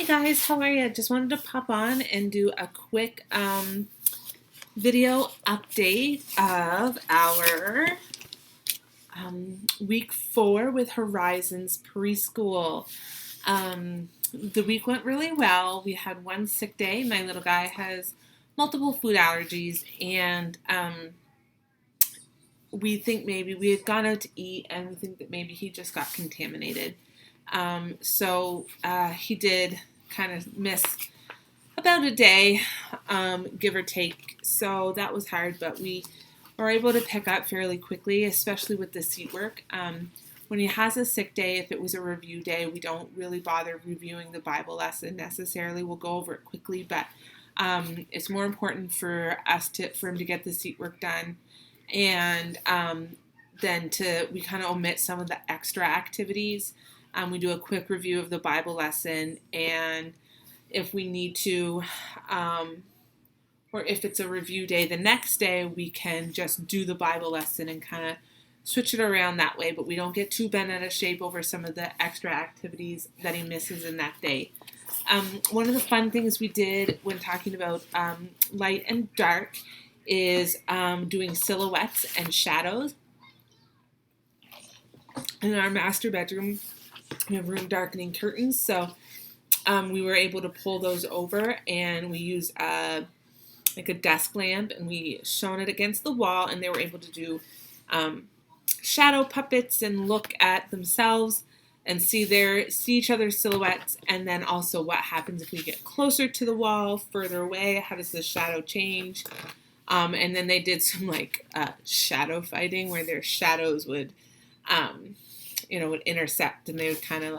Hey guys, how are you? Just wanted to pop on and do a quick video update of our week 4 with Horizons Preschool. The week went really well. We had one sick day. My little guy has multiple food allergies, and we think maybe we had gone out to eat, and we think that maybe he just got contaminated. So he did kind of miss about a day, give or take. So that was hard, but we were able to pick up fairly quickly, especially with the seat work. When he has a sick day, if it was a review day, we don't really bother reviewing the Bible lesson necessarily. We'll go over it quickly, but it's more important for him to get the seat work done, and then we kind of omit some of the extra activities. We do a quick review of the Bible lesson, and if we need to, or if it's a review day the next day, we can just do the Bible lesson and kind of switch it around that way, but we don't get too bent out of shape over some of the extra activities that he misses in that day. One of the fun things we did when talking about light and dark is doing silhouettes and shadows. In our master bedroom, we have room darkening curtains, so we were able to pull those over, and we use like a desk lamp, and we shone it against the wall, and they were able to do shadow puppets and look at themselves and see each other's silhouettes, and then also what happens if we get closer to the wall, further away, how does the shadow change. And then they did some shadow fighting where their shadows would intercept, and they would kind of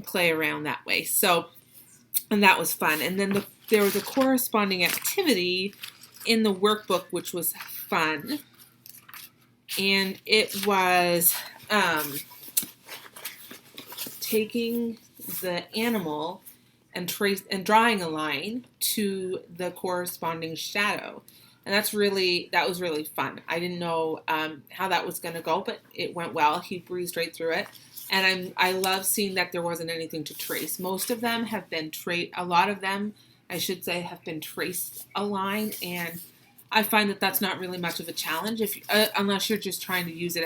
play around that way. So, and that was fun. And then there was a corresponding activity in the workbook, which was fun. And it was taking the animal and drawing a line to the corresponding shadow. And that was really fun. I didn't know how that was going to go, but it went well. He breezed right through it. And I love seeing that there wasn't anything to trace. Most of them have been a lot of them, I should say, have been traced a line, and I find that that's not really much of a challenge unless you're just trying to use it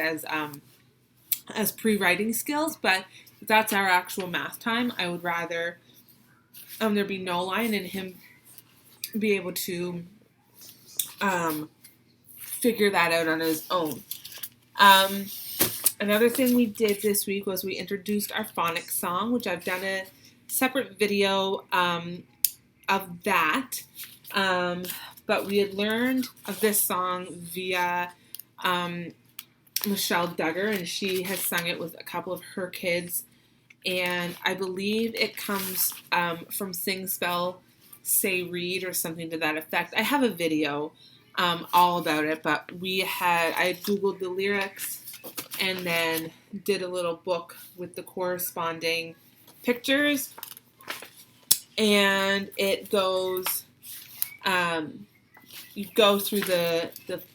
as pre-writing skills. But if that's our actual math time, I would rather there be no line and him be able to figure that out on his own. Another thing we did this week was we introduced our Phonics song, which I've done a separate video of that. But we had learned of this song via Michelle Duggar, and she has sung it with a couple of her kids. And I believe it comes from Sing, Spell, Say, Read, or something to that effect. I have a video all about it, but I had Googled the lyrics and then did a little book with the corresponding pictures, and it goes you go through the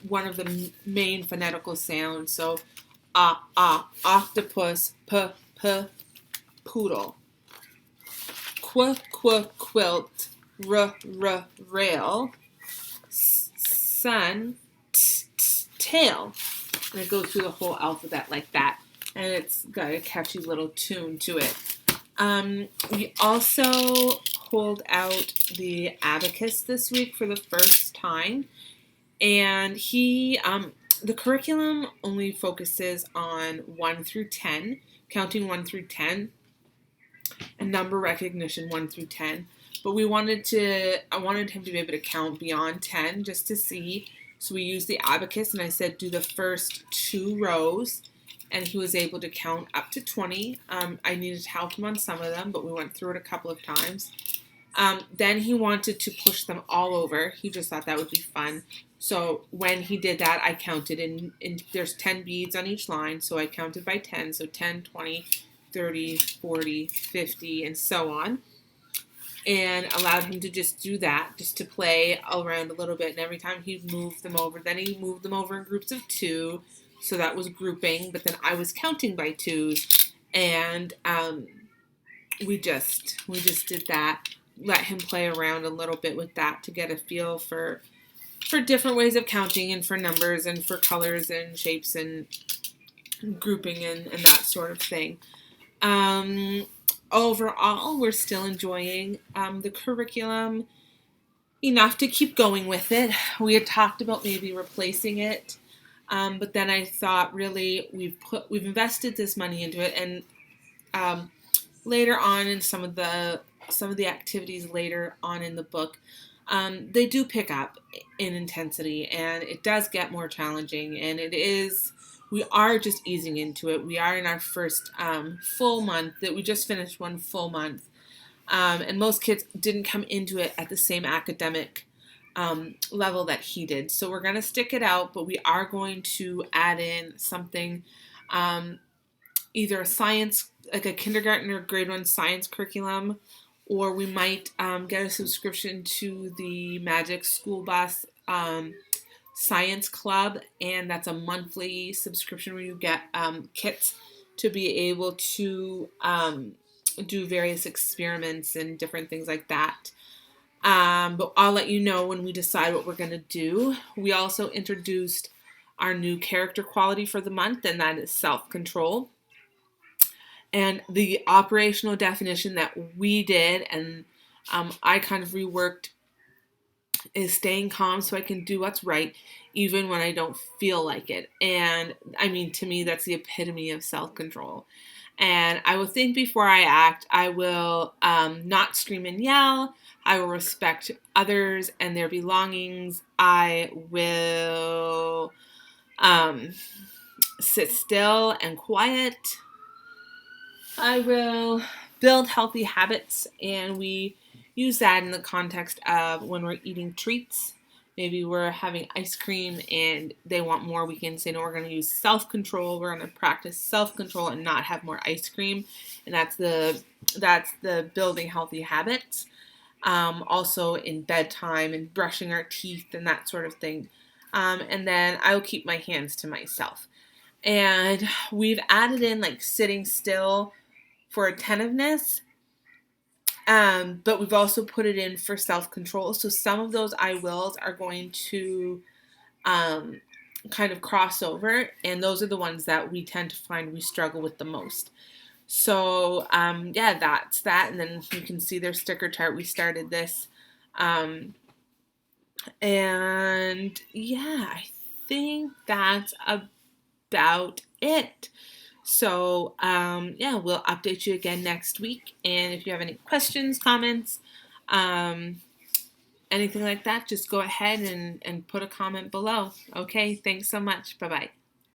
one of the main phonetical sounds. So octopus, poodle, quilt, rail, sun, tail. And it goes through the whole alphabet like that. And it's got a catchy little tune to it. We also pulled out the Abacus this week for the first time. And the curriculum only focuses on 1 through 10, counting 1 through 10, and number recognition 1 through 10. But I wanted him to be able to count beyond 10 just to see. So we used the Abacus, and I said do the first 2 rows, and he was able to count up to 20. I needed to help him on some of them, but we went through it a couple of times. Then he wanted to push them all over. He just thought that would be fun. So when he did that, I counted, and there's 10 beads on each line, so I counted by 10. So 10, 20, 30, 40, 50, and so on. And allowed him to just do that, just to play around a little bit. And every time he'd move them over, then he moved them over in groups of 2. So that was grouping, but then I was counting by 2s. And we just did that. Let him play around a little bit with that to get a feel for different ways of counting and for numbers and for colors and shapes and grouping and that sort of thing. Overall, we're still enjoying the curriculum enough to keep going with it. We had talked about maybe replacing it, but then I thought, really, we've invested this money into it, and later on in some of the activities later on in the book, they do pick up in intensity, and it does get more challenging, and we are just easing into it. We are in our first full month. That we just finished one full month, and most kids didn't come into it at the same academic level that he did. So we're going to stick it out, but we are going to add in something, either a science, like a kindergarten or grade 1 science curriculum, or we might get a subscription to the Magic School Bus Science Club, and that's a monthly subscription where you get kits to be able to do various experiments and different things like that. But I'll let you know when we decide what we're going to do. We also introduced our new character quality for the month, and that is self-control. And the operational definition that we did, and I kind of reworked, is staying calm so I can do what's right even when I don't feel like it. And I mean, to me, that's the epitome of self-control. And I will think before I act. I will not scream and yell. I will respect others and their belongings. I will sit still and quiet. I will build healthy habits, and we use that in the context of when we're eating treats. Maybe we're having ice cream and they want more. We can say, no, we're going to use self-control. We're going to practice self-control and not have more ice cream. And that's the building healthy habits. Also in bedtime and brushing our teeth and that sort of thing. And then I will keep my hands to myself. And we've added in like sitting still for attentiveness. But we've also put it in for self-control. So some of those I wills are going to kind of cross over, and those are the ones that we tend to find we struggle with the most. So yeah, that's that. And then you can see their sticker chart. We started this. And yeah, I think that's about it. So, yeah, we'll update you again next week. And if you have any questions, comments, anything like that, just go ahead and put a comment below. Okay, thanks so much. Bye-bye.